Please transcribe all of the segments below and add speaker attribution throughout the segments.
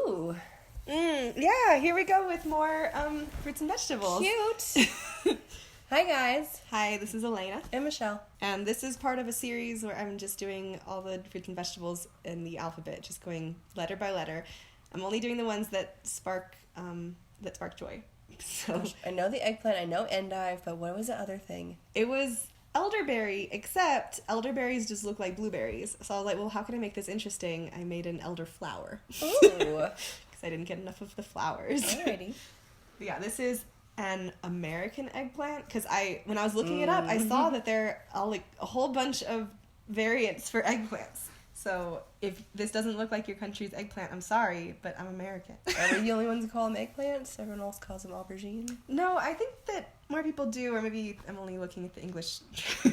Speaker 1: Ooh.
Speaker 2: Yeah, here we go with more fruits and vegetables.
Speaker 1: Cute. Hi, guys.
Speaker 2: Hi, this is Elena.
Speaker 1: And Michelle.
Speaker 2: And this is part of a series where I'm just doing all the fruits and vegetables in the alphabet, just going letter by letter. I'm only doing the ones that spark joy. So
Speaker 1: I know the eggplant, I know endive, but what was the other thing?
Speaker 2: it was elderberry, except elderberries just look like blueberries. So I was like, well, how can I make this interesting? I made an elderflower.
Speaker 1: Ooh.
Speaker 2: Because I didn't get enough of the flowers.
Speaker 1: Alrighty.
Speaker 2: Yeah, this is an American eggplant, because when I was looking it up, I saw that there are a whole bunch of variants for eggplants. So if this doesn't look like your country's eggplant, I'm sorry, but I'm American.
Speaker 1: Are we the only ones who call them eggplants? Everyone else calls them aubergine?
Speaker 2: No, I think that more people do, or maybe I'm only looking at the English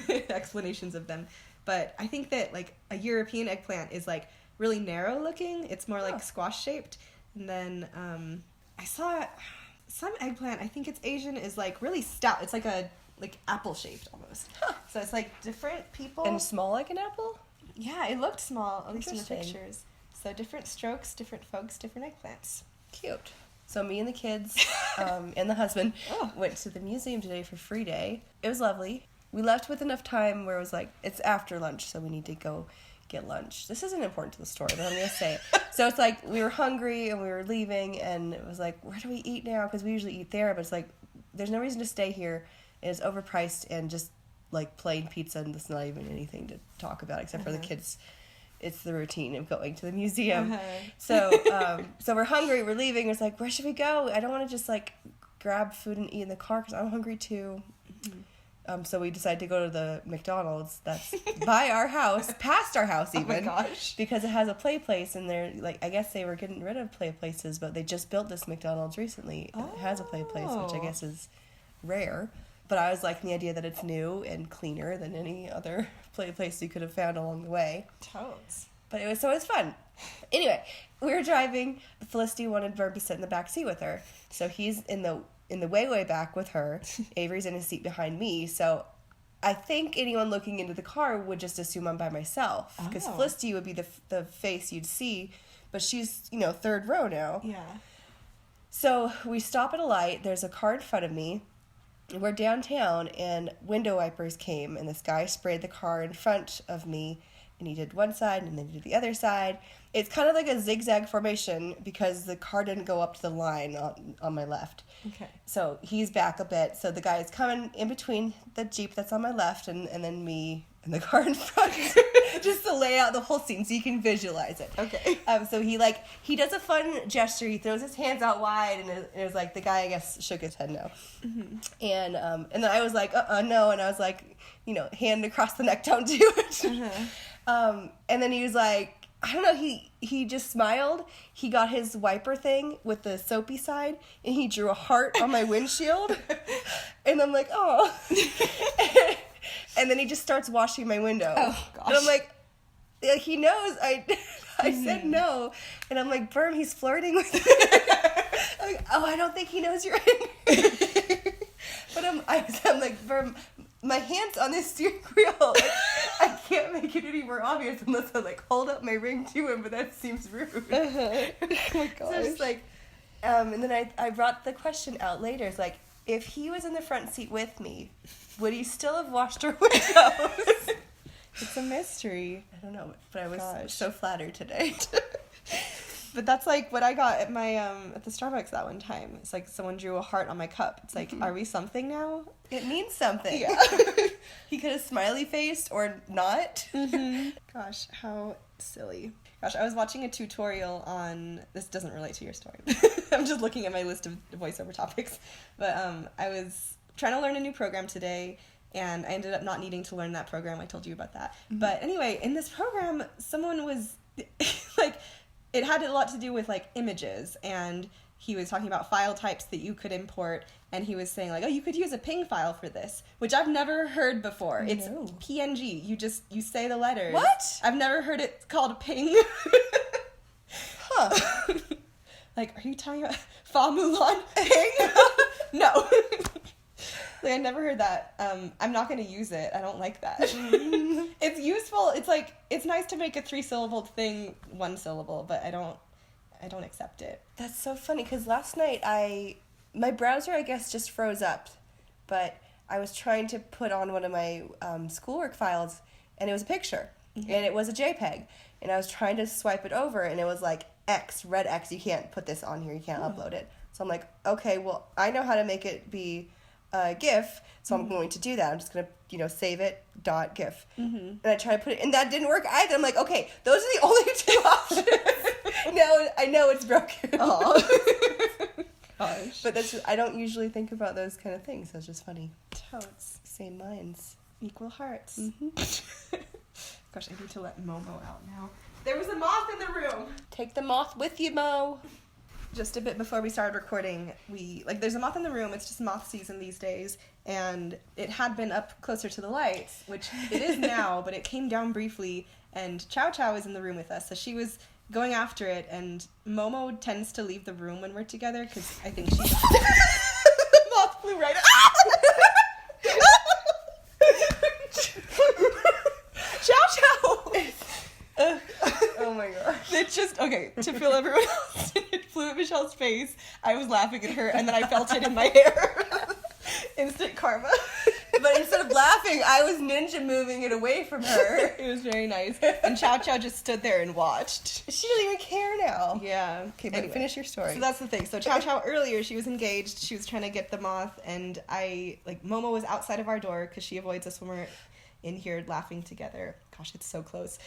Speaker 2: explanations of them. But I think that a European eggplant is really narrow looking. It's more squash shaped. And then I saw some eggplant, I think it's Asian, is really stout. It's apple shaped almost. Huh. So it's different people.
Speaker 1: And small like an apple?
Speaker 2: Yeah, it looked small, at least in the
Speaker 1: Interesting.
Speaker 2: pictures. So different strokes, different folks, different eggplants.
Speaker 1: Cute. So me and the kids and the husband went to the museum today for free day. It was lovely. We left with enough time where it was it's after lunch, so we need to go get lunch. This isn't important to the story, but I'm going to say it. So it's we were hungry and we were leaving, and it was where do we eat now? Because we usually eat there, but it's there's no reason to stay here. It's overpriced and just plain pizza, and there's not even anything to talk about except for the kids. It's the routine of going to the museum. So we're hungry, we're leaving. It's where should we go? I don't want to just grab food and eat in the car because I'm hungry too. So we decided to go to the McDonald's that's by our house, past our house even.
Speaker 2: Oh my gosh.
Speaker 1: Because it has a play place, and they're I guess they were getting rid of play places, but they just built this McDonald's recently. And it has a play place, which I guess is rare. But I was liking the idea that it's new and cleaner than any other play place you could have found along the way.
Speaker 2: Totes.
Speaker 1: But it was fun. Anyway, we were driving. Felicity wanted Verb to sit in the back seat with her. So he's in the way back with her. Avery's in his seat behind me. So I think anyone looking into the car would just assume I'm by myself. Because Felicity would be the face you'd see. But she's, third row now.
Speaker 2: Yeah.
Speaker 1: So we stop at a light. There's a car in front of me. We're downtown, and window wipers came, and this guy sprayed the car in front of me, and he did one side, and then he did the other side. It's kind of like a zigzag formation because the car didn't go up to the line on my left.
Speaker 2: Okay.
Speaker 1: So he's back a bit, so the guy is coming in between the Jeep that's on my left and then me and the car in front, just to lay out the whole scene so you can visualize it.
Speaker 2: Okay.
Speaker 1: So he does a fun gesture. He throws his hands out wide, and it was the guy, I guess, shook his head no. Mm-hmm. And then I was no, and I was hand across the neck, don't do it. Uh-huh. And then he was I don't know, he just smiled. He got his wiper thing with the soapy side, and he drew a heart on my windshield. And I'm oh. And then he just starts washing my window.
Speaker 2: Oh, gosh.
Speaker 1: And I'm he knows I said no. And I'm Berm, he's flirting with me. I don't think he knows you're in here. But I'm Berm, my hand's on this steering wheel. I can't make it any more obvious unless I hold up my ring to him, but that seems rude.
Speaker 2: Uh-huh. Oh my gosh.
Speaker 1: So just and then I brought the question out later. It's if he was in the front seat with me, would he still have washed our windows?
Speaker 2: It's a mystery.
Speaker 1: I don't know, but I was so flattered today.
Speaker 2: But that's what I got at my at the Starbucks that one time. It's someone drew a heart on my cup. It's are we something now?
Speaker 1: It means something.
Speaker 2: Yeah.
Speaker 1: He could have smiley faced or not.
Speaker 2: Mm-hmm. Gosh, how silly. Gosh, I was watching a tutorial on, this doesn't relate to your story. I'm just looking at my list of voiceover topics. But I was trying to learn a new program today, and I ended up not needing to learn that program. I told you about that. Mm-hmm. But anyway, in this program, someone was it had a lot to do with images, and he was talking about file types that you could import, and he was saying you could use a ping file for this, which I've never heard before.
Speaker 1: Oh,
Speaker 2: it's
Speaker 1: no.
Speaker 2: PNG. You say the letters.
Speaker 1: What?
Speaker 2: I've never heard it called ping.
Speaker 1: Huh.
Speaker 2: Are you talking about Fa Mulan ping? No. I never heard that. I'm not going to use it. I don't like that. It's useful. It's it's nice to make a 3-syllable thing 1 syllable, but I I don't accept it.
Speaker 1: That's so funny, because last night my browser, I guess, just froze up, but I was trying to put on one of my schoolwork files, and it was a picture, and it was a JPEG, and I was trying to swipe it over, and it was like X, red X, you can't put this on here, you can't upload it. So I'm like, okay, well, I know how to make it be a GIF, so I'm going to do that. I'm just going to, save it, .gif. And I tried to put it, and that didn't work either. I'm like, okay, those are the only two options. Now I know it's broken.
Speaker 2: Gosh.
Speaker 1: But I don't usually think about those kind of things, so it's just funny.
Speaker 2: Totes.
Speaker 1: Same minds.
Speaker 2: Equal hearts. Gosh, I need to let Momo out now. There was a moth in the room.
Speaker 1: Take the moth with you, Mo.
Speaker 2: Just a bit before we started recording, there's a moth in the room. It's just moth season these days, and it had been up closer to the lights, which it is now, but it came down briefly, and Chow Chow is in the room with us, so she was going after it, and Momo tends to leave the room when we're together, because I think she... The moth flew right out. Chow Chow!
Speaker 1: Oh my gosh.
Speaker 2: It just, okay, to fill everyone else, it flew at Michelle's face. I was laughing at her, and then I felt it in my hair. Instant karma.
Speaker 1: But instead of laughing, I was ninja moving it away from her.
Speaker 2: It was very nice. And Chow Chow just stood there and watched.
Speaker 1: She doesn't even care now.
Speaker 2: Yeah.
Speaker 1: Okay, but finish your story.
Speaker 2: So that's the thing. So Chow Chow earlier, she was engaged. She was trying to get the moth, and Momo was outside of our door because she avoids us when we're in here laughing together. Gosh, it's so close.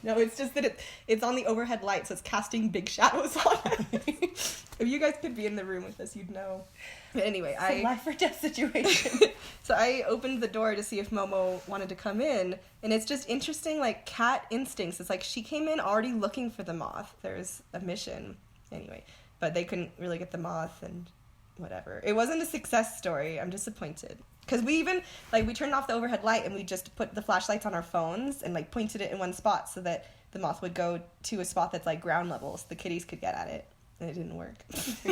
Speaker 2: No, it's just that it's on the overhead light, so it's casting big shadows on us. If you guys could be in the room with us, you'd know. But anyway,
Speaker 1: it's a life or death situation.
Speaker 2: So I opened the door to see if Momo wanted to come in, and it's just interesting, like cat instincts. It's like she came in already looking for the moth. There's a mission. Anyway, but they couldn't really get the moth, and whatever. It wasn't a success story. I'm disappointed. Because we even, we turned off the overhead light and we just put the flashlights on our phones and, pointed it in one spot so that the moth would go to a spot that's, ground level so the kitties could get at it. And it didn't work. So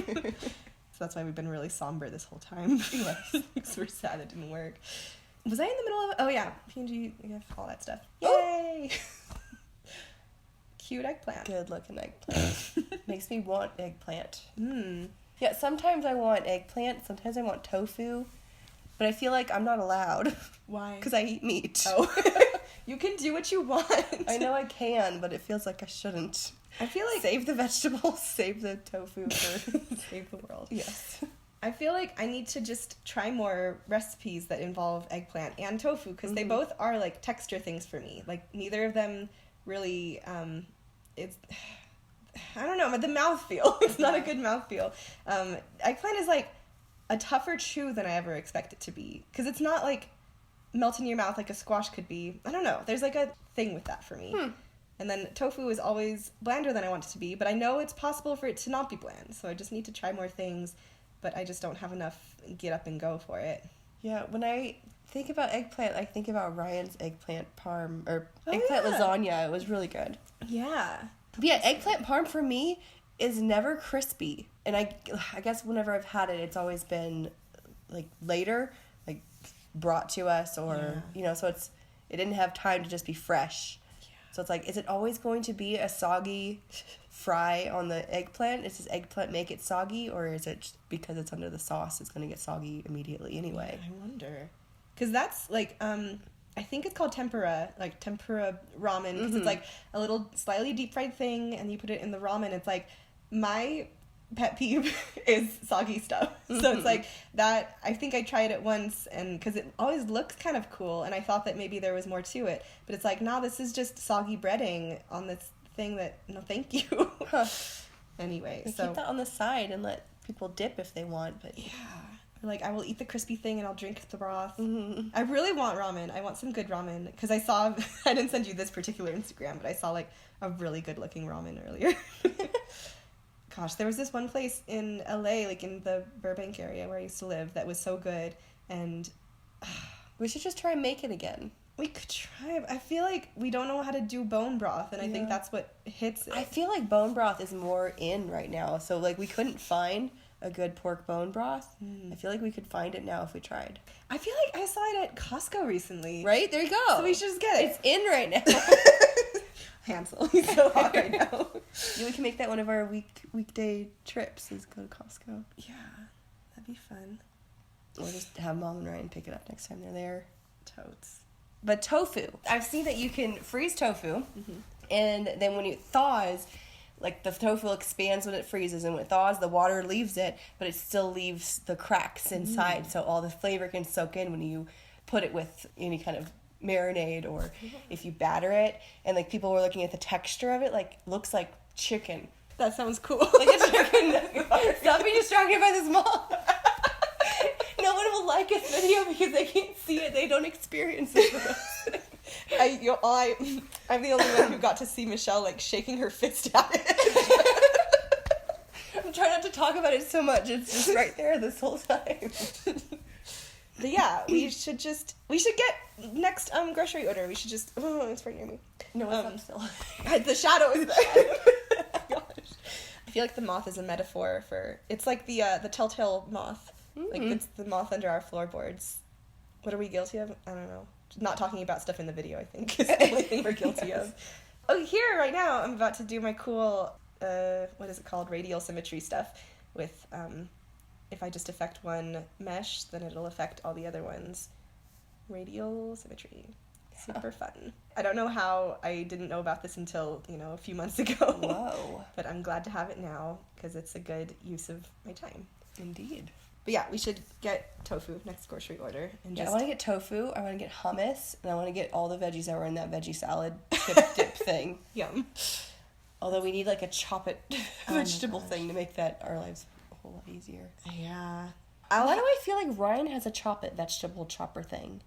Speaker 2: that's why we've been really somber this whole time. Yes. Because we're sad it didn't work. Was I in the middle of it? Oh, yeah. PNG, all that stuff. Yay! Cute eggplant.
Speaker 1: Good looking eggplant. Makes me want eggplant.
Speaker 2: Mm.
Speaker 1: Yeah, sometimes I want eggplant. Sometimes I want tofu. But I feel like I'm not allowed.
Speaker 2: Why?
Speaker 1: Because I eat meat.
Speaker 2: Oh. You can do what you want.
Speaker 1: I know I can, but it feels like I shouldn't.
Speaker 2: I feel like...
Speaker 1: Save the vegetables, save the tofu for
Speaker 2: save the world.
Speaker 1: Yes.
Speaker 2: I feel like I need to just try more recipes that involve eggplant and tofu, because they both are, texture things for me. Neither of them really, it's... I don't know, but the mouthfeel. It's not a good mouthfeel. Eggplant is, a tougher chew than I ever expect it to be. Because it's not, melt in your mouth like a squash could be. I don't know. There's, a thing with that for me. And then tofu is always blander than I want it to be. But I know it's possible for it to not be bland. So I just need to try more things. But I just don't have enough get up and go for it.
Speaker 1: Yeah, when I think about eggplant, I think about Ryan's eggplant parm. Or eggplant lasagna. It was really good.
Speaker 2: Yeah.
Speaker 1: But yeah, eggplant parm for me is never crispy. And I guess whenever I've had it, it's always been later, brought to us, or so it didn't have time to just be fresh. Yeah. So it's is it always going to be a soggy fry on the eggplant? Does eggplant make it soggy, or is it because it's under the sauce, it's going to get soggy immediately anyway?
Speaker 2: Yeah, I wonder. Because that's I think it's called tempura, tempura ramen, because it's a little slightly deep fried thing, and you put it in the ramen. It's my pet peeve is soggy stuff. So it's that. I think I tried it once, and because it always looks kind of cool, and I thought that maybe there was more to it, but it's nah, this is just soggy breading on this thing that, no thank you. Anyway, so
Speaker 1: keep that on the side and let people dip if they want, but
Speaker 2: yeah. I will eat the crispy thing and I'll drink the broth. I really want ramen. I want some good ramen. Because I saw, I didn't send you this particular Instagram, but I saw a really good looking ramen earlier. Gosh, there was this one place in LA, in the Burbank area where I used to live, that was so good. And
Speaker 1: we should just try and make it again.
Speaker 2: We could try. I feel we don't know how to do bone broth, and I think that's what hits it.
Speaker 1: I feel bone broth is more in right now. So we couldn't find a good pork bone broth. I feel we could find it now if we tried.
Speaker 2: I feel I saw it at Costco recently.
Speaker 1: Right? There you go.
Speaker 2: So we should just get it.
Speaker 1: It's in right now.
Speaker 2: Hansel. He's so hot right now.
Speaker 1: Yeah, we can make that one of our weekday trips, is go to Costco.
Speaker 2: Yeah, that'd be fun.
Speaker 1: Or just have Mom and Ryan pick it up next time they're there.
Speaker 2: Totes.
Speaker 1: But tofu. I've seen that you can freeze tofu, and then when it thaws, like the tofu expands when it freezes, and when it thaws, the water leaves it, but it still leaves the cracks inside, so all the flavor can soak in when you put it with any kind of marinade, or if you batter it. And like people were looking at the texture of it, like looks like chicken.
Speaker 2: That sounds cool.
Speaker 1: Like a chicken. Stop being distracted by this moth. No one will like this video because they can't see it. They don't experience it.
Speaker 2: I'm the only one who got to see Michelle like shaking her fist at it.
Speaker 1: I'm trying not to talk about it so much. It's just right there this whole time.
Speaker 2: But yeah, we should get next grocery order. We should just it's right near me.
Speaker 1: No, it's not still.
Speaker 2: The shadow is there. Gosh. I feel like the moth is a metaphor for it's like the telltale moth. Like it's the moth under our floorboards. What are we guilty of? I don't know. Not talking about stuff in the video, I think, is the only thing we're guilty of. Oh, here right now I'm about to do my cool what is it called? Radial symmetry stuff with if I just affect one mesh, then it'll affect all the other ones. Radial symmetry. Super fun. I don't know how I didn't know about this until, a few months ago.
Speaker 1: Whoa.
Speaker 2: But I'm glad to have it now because it's a good use of my time.
Speaker 1: Indeed.
Speaker 2: But yeah, we should get tofu next grocery order. And
Speaker 1: I
Speaker 2: just
Speaker 1: want to get tofu, I want to get hummus, and I want to get all the veggies that were in that veggie salad dip thing.
Speaker 2: Yum.
Speaker 1: Although we need like a chop it vegetable thing to make that our lives a whole lot easier.
Speaker 2: Yeah.
Speaker 1: Why do I feel like Ryan has a chop it vegetable chopper thing?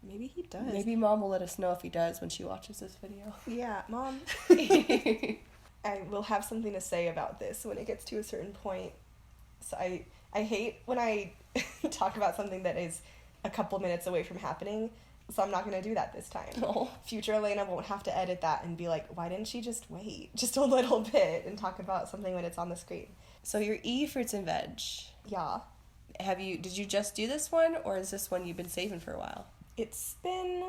Speaker 2: Maybe he does.
Speaker 1: Maybe Mom will let us know if he does when she watches this video.
Speaker 2: Yeah, Mom. I will have something to say about this when it gets to a certain point. So I hate when I talk about something that is a couple minutes away from happening, so I'm not going to do that this time.
Speaker 1: Oh.
Speaker 2: Future Elena won't have to edit that and be like, why didn't she just wait just a little bit and talk about something when it's on the screen?
Speaker 1: So your fruits and veg.
Speaker 2: Yeah.
Speaker 1: Did you just do this one, or is this one you've been saving for a while?
Speaker 2: It's been,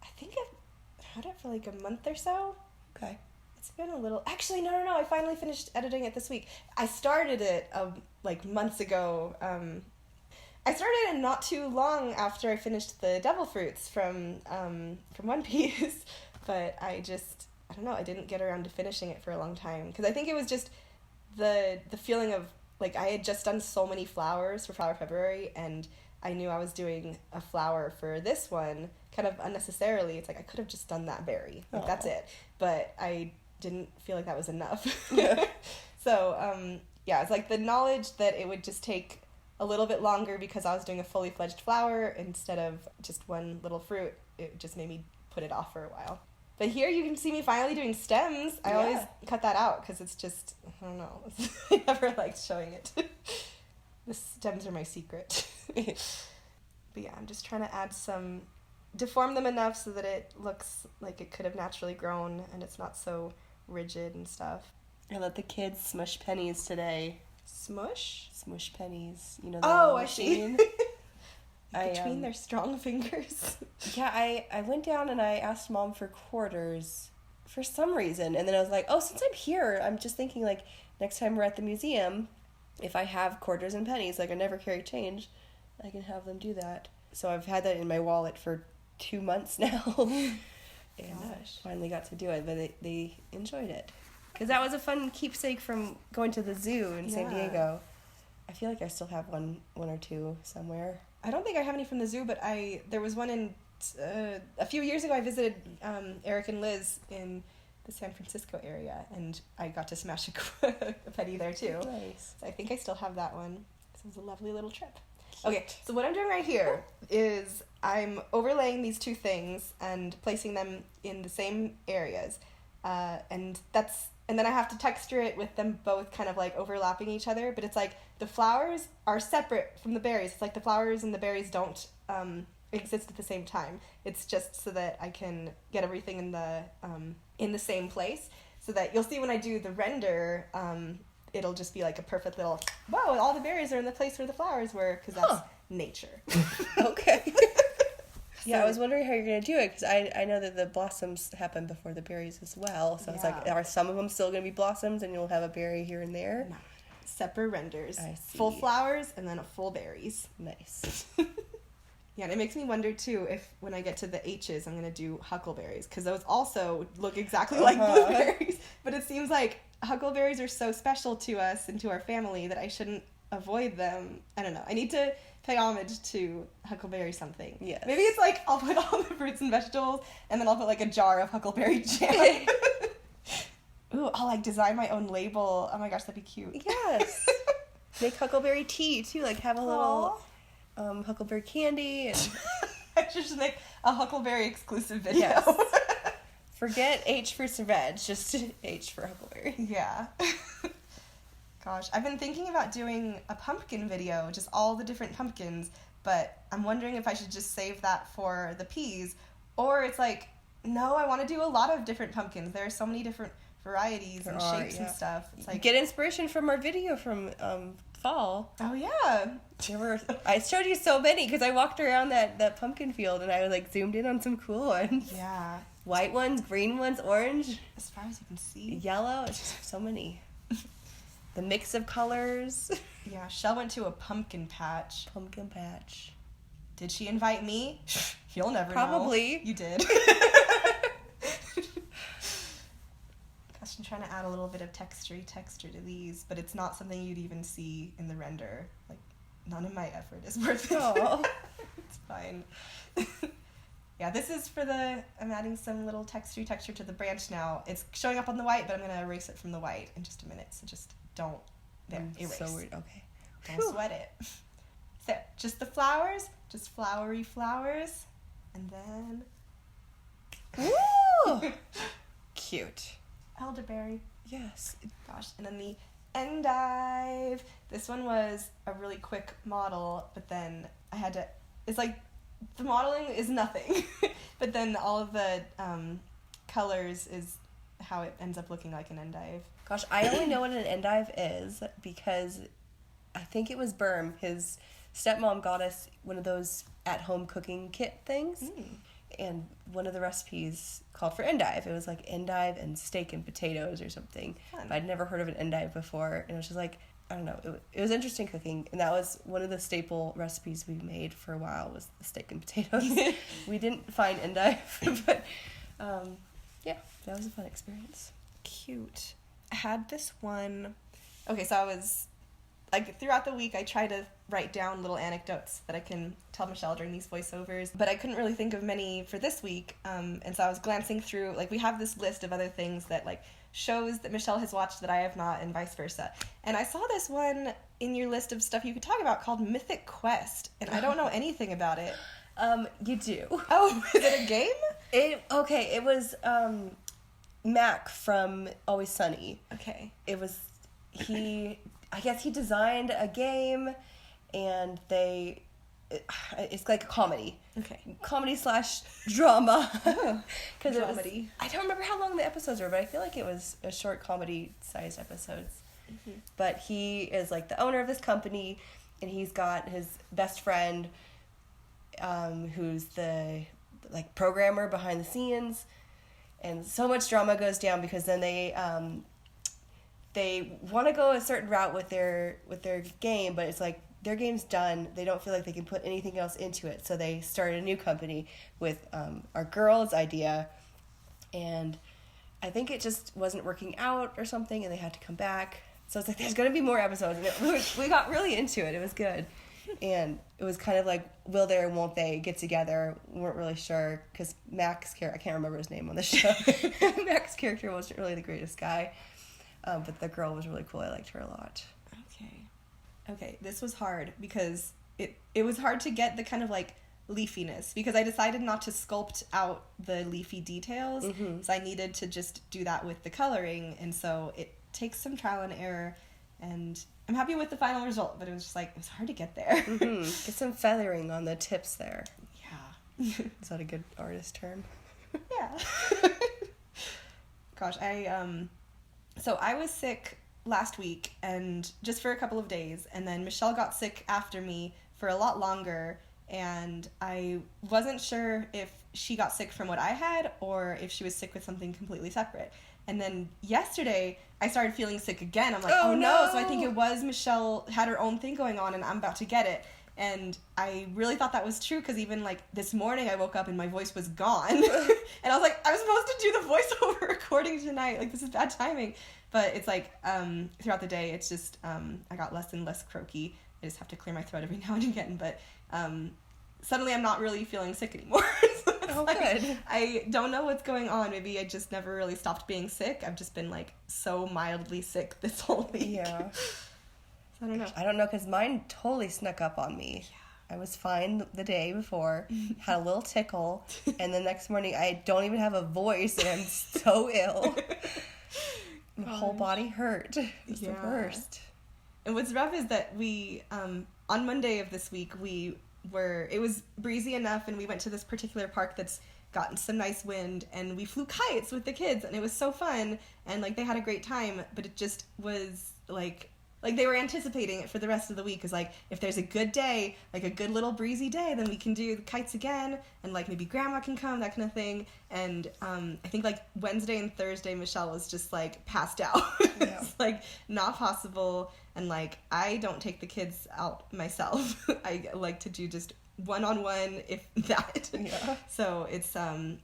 Speaker 2: I think I've had it for like a month or so.
Speaker 1: Okay.
Speaker 2: It's been a little... Actually, no. I finally finished editing it this week. I started it, like, months ago. I started it not too long after I finished the devil fruits from One Piece. But I don't know, I didn't get around to finishing it for a long time. Because I think it was just the feeling of, like, I had just done so many flowers for Flower February, and I knew I was doing a flower for this one kind of unnecessarily. It's like, I could have just done that berry. Like, that's it. But I didn't feel like that was enough.
Speaker 1: Yeah.
Speaker 2: So, it's like the knowledge that it would just take a little bit longer because I was doing a fully fledged flower instead of just one little fruit, it just made me put it off for a while. But here you can see me finally doing stems. I always cut that out because it's just, I don't know. I never liked showing it. The stems are my secret. But yeah, I'm just trying to deform them enough so that it looks like it could have naturally grown and it's not so rigid and stuff.
Speaker 1: I let the kids smush pennies today.
Speaker 2: Smush?
Speaker 1: Smush pennies. The
Speaker 2: machine.
Speaker 1: I see.
Speaker 2: Between their strong fingers.
Speaker 1: Yeah, I went down and I asked Mom for quarters for some reason. And then I was like, since I'm here, I'm just thinking, like, next time we're at the museum, if I have quarters and pennies, like I never carry change, I can have them do that. So I've had that in my wallet for 2 months now. And finally got to do it, but they enjoyed it. Because that was a fun keepsake from going to the zoo in San Diego. I feel like I still have one or two somewhere.
Speaker 2: I don't think I have any from the zoo, but there was one in a few years ago. I visited Eric and Liz in the San Francisco area, and I got to smash a penny there too.
Speaker 1: Nice.
Speaker 2: So I think I still have that one. It was a lovely little trip. Okay, so what I'm doing right here is I'm overlaying these two things and placing them in the same areas, and then I have to texture it with them both kind of like overlapping each other. But it's like the flowers are separate from the berries. It's like the flowers and the berries don't exist at the same time. It's just so that I can get everything in the same place, so that you'll see when I do the render. It'll just be like a perfect little, whoa, all the berries are in the place where the flowers were, because that's nature.
Speaker 1: Okay. Yeah,
Speaker 2: So,
Speaker 1: I was wondering how you're going to do it, because I know that the blossoms happen before the berries as well. So it's like, are some of them still going to be blossoms and you'll have a berry here and there?
Speaker 2: No. Separate renders.
Speaker 1: I see.
Speaker 2: Full flowers and then full berries.
Speaker 1: Nice.
Speaker 2: Yeah, and it makes me wonder, too, if when I get to the H's, I'm going to do huckleberries. Because those also look exactly like blueberries. But it seems like huckleberries are so special to us and to our family that I shouldn't avoid them. I don't know. I need to pay homage to huckleberry something.
Speaker 1: Yes.
Speaker 2: Maybe it's like I'll put all the fruits and vegetables, and then I'll put like a jar of huckleberry jam. Ooh, I'll like design my own label. Oh my gosh, that'd be cute.
Speaker 1: Yes. Make huckleberry tea, too. Like, have a little huckleberry candy. And
Speaker 2: I should just make a huckleberry exclusive video.
Speaker 1: Yes. Forget H for veg, just H for huckleberry.
Speaker 2: Yeah. Gosh, I've been thinking about doing a pumpkin video, just all the different pumpkins, but I'm wondering if I should just save that for the peas, or it's like, no, I want to do a lot of different pumpkins. There are so many different varieties and shapes and stuff. It's like,
Speaker 1: get inspiration from our video from fall.
Speaker 2: Oh yeah.
Speaker 1: I showed you so many because I walked around that pumpkin field and I like zoomed in on some cool ones.
Speaker 2: Yeah.
Speaker 1: White ones, green ones, orange.
Speaker 2: As far as you can see.
Speaker 1: Yellow. It's just so many. The mix of colors.
Speaker 2: Yeah, Shell went to a pumpkin patch.
Speaker 1: Pumpkin patch.
Speaker 2: Did she invite me? You'll never know.
Speaker 1: Probably.
Speaker 2: You did. Gosh, I'm trying to add a little bit of texture to these, but it's not something you'd even see in the render. Like, none of my effort is worth it.
Speaker 1: Oh.
Speaker 2: It's fine. Yeah, this is for I'm adding some little texture to the branch now. It's showing up on the white, but I'm going to erase it from the white in just a minute, so just don't, erase.
Speaker 1: So weird, okay.
Speaker 2: Don't sweat it. So, just the flowers, just flowery flowers, and then...
Speaker 1: Woo! Cute.
Speaker 2: Elderberry.
Speaker 1: Yes.
Speaker 2: Gosh, and then the endive. This one was a really quick model, but then I had to... It's like, the modeling is nothing, but then all of the colors is how it ends up looking like an endive.
Speaker 1: Gosh, I only know what an endive is because I think it was Berm. His stepmom got us one of those at-home cooking kit things, and one of the recipes called for endive. It was like endive and steak and potatoes or something. But I'd never heard of an endive before, and it was just like, I don't know, it was interesting cooking, and that was one of the staple recipes we made for a while was the steak and potatoes. We didn't find endive, but yeah, that was a fun experience.
Speaker 2: Cute. I had this one. Okay, so I was, like, throughout the week I try to write down little anecdotes that I can tell Michelle during these voiceovers, but I couldn't really think of many for this week, and so I was glancing through, like, we have this list of other things that, like, shows that Michelle has watched that I have not, and vice versa. And I saw this one in your list of stuff you could talk about called Mythic Quest, and I don't know anything about it.
Speaker 1: You do.
Speaker 2: Oh, is it a game?
Speaker 1: It was Mac from Always Sunny.
Speaker 2: Okay.
Speaker 1: It was I guess he designed a game, and it's like a comedy.
Speaker 2: Okay.
Speaker 1: Comedy/drama. Because
Speaker 2: Dramedy.
Speaker 1: I don't remember how long the episodes were, but I feel like it was a short comedy-sized episodes. Mm-hmm. But he is like the owner of this company, and he's got his best friend, who's the like programmer behind the scenes, and so much drama goes down because then they want to go a certain route with their game, but it's like their game's done. They don't feel like they can put anything else into it, so they started a new company with our girl's idea, and I think it just wasn't working out or something, and they had to come back. So it's like there's going to be more episodes, and we got really into it. It was good, and it was kind of like will they or won't they get together? We weren't really sure because Mac's character, I can't remember his name on the show. Mac's character wasn't really the greatest guy, but the girl was really cool. I liked her a lot.
Speaker 2: Okay, this was hard because it was hard to get the kind of like leafiness because I decided not to sculpt out the leafy details, so I needed to just do that with the coloring, and so it takes some trial and error, and I'm happy with the final result, but it was just like, it was hard to get there.
Speaker 1: Get some feathering on the tips there.
Speaker 2: Yeah.
Speaker 1: Is that a good artist term?
Speaker 2: Yeah. Gosh, so I was sick last week, and just for a couple of days, and then Michelle got sick after me for a lot longer, and I wasn't sure if she got sick from what I had or if she was sick with something completely separate. And then yesterday, I started feeling sick again. I'm like, oh no! So I think it was Michelle had her own thing going on, and I'm about to get it. And I really thought that was true, because even, like, this morning I woke up and my voice was gone. And I was like, I was supposed to do the voiceover recording tonight. Like, this is bad timing. But it's like, throughout the day, it's just, I got less and less croaky. I just have to clear my throat every now and again. But suddenly I'm not really feeling sick anymore. So it's good. I don't know what's going on. Maybe I just never really stopped being sick. I've just been, like, so mildly sick this whole week.
Speaker 1: Yeah.
Speaker 2: I don't know.
Speaker 1: I don't know, because mine totally snuck up on me. Yeah. I was fine the day before, had a little tickle, and the next morning I don't even have a voice, and I'm so ill. My whole body hurt. It's the worst.
Speaker 2: And what's rough is that we, on Monday of this week, it was breezy enough, and we went to this particular park that's gotten some nice wind, and we flew kites with the kids, and it was so fun, and, like, they had a great time, but it just was, like they were anticipating it for the rest of the week, because, like, if there's a good day, like a good little breezy day, then we can do the kites again, and, like, maybe grandma can come, that kind of thing. And I think, like, Wednesday and Thursday, Michelle was just, like, passed out. Yeah. It's, like, not possible, and, like, I don't take the kids out myself. I like to do just one-on-one, if that. Yeah. So it's,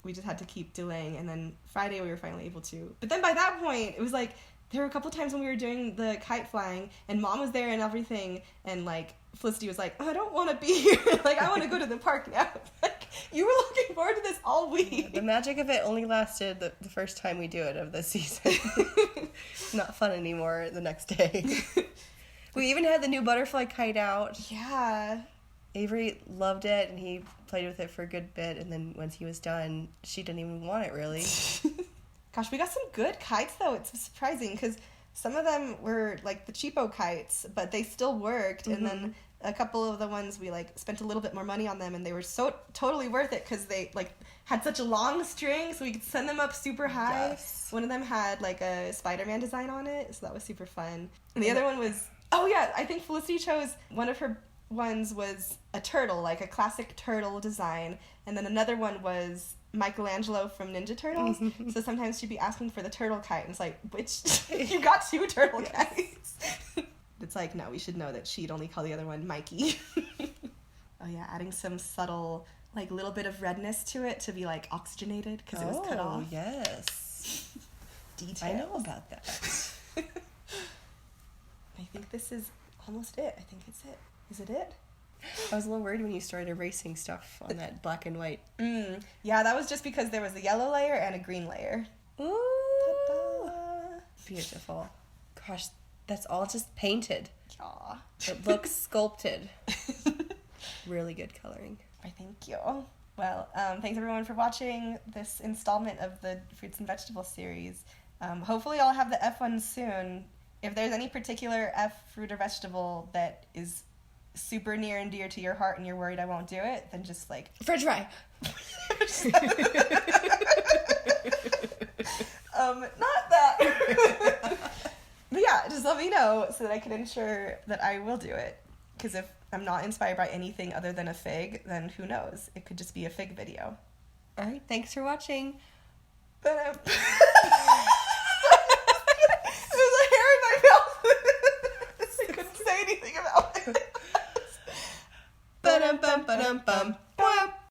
Speaker 2: we just had to keep delaying, and then Friday we were finally able to. But then by that point, it was, like, there were a couple times when we were doing the kite flying, and Mom was there and everything, and, like, Felicity was like, oh, I don't want to be here. Like, I want to go to the park now. Like, you were looking forward to this all week.
Speaker 1: The magic of it only lasted the first time we do it of the season. Not fun anymore the next day. We even had the new butterfly kite out.
Speaker 2: Yeah.
Speaker 1: Avery loved it, and he played with it for a good bit, and then once he was done, she didn't even want it, really.
Speaker 2: Gosh, we got some good kites, though. It's surprising, because some of them were, like, the cheapo kites, but they still worked, and then a couple of the ones we, like, spent a little bit more money on them, and they were so totally worth it, because they, like, had such a long string, so we could send them up super high.
Speaker 1: Yes.
Speaker 2: One of them had, like, a Spider-Man design on it, so that was super fun. And the other one was, oh, yeah, I think Felicity chose one of her ones was a turtle, like a classic turtle design, and then another one was Michelangelo from Ninja Turtles. So sometimes she'd be asking for the turtle kite, and it's like, which? You got two turtle kites. It's like, no, we should know that she'd only call the other one Mikey. Oh yeah, adding some subtle, like, little bit of redness to it to be, like, oxygenated, because it was cut off.
Speaker 1: Oh, yes.
Speaker 2: Details.
Speaker 1: I know about that.
Speaker 2: I think this is almost it. I think it's it. Is it it?
Speaker 1: I was a little worried when you started erasing stuff on that black and white.
Speaker 2: Yeah, that was just because there was a yellow layer and a green layer.
Speaker 1: Ooh.
Speaker 2: Ta-da.
Speaker 1: Beautiful. Gosh, that's all just painted.
Speaker 2: Yeah.
Speaker 1: It looks sculpted. Really good coloring.
Speaker 2: I thank you. Well, thanks everyone for watching this installment of the Fruits and Vegetables series. Hopefully I'll have the F one soon. If there's any particular F fruit or vegetable that is super near and dear to your heart and you're worried I won't do it, then just, like,
Speaker 1: French fry.
Speaker 2: Not that. But yeah, just let me know so that I can ensure that I will do it. Because if I'm not inspired by anything other than a fig, then who knows? It could just be a fig video.
Speaker 1: All right, thanks for watching.
Speaker 2: There's a hair in my mouth. I couldn't say anything about it.
Speaker 1: Ba-dum-bum, ba-dum-bum.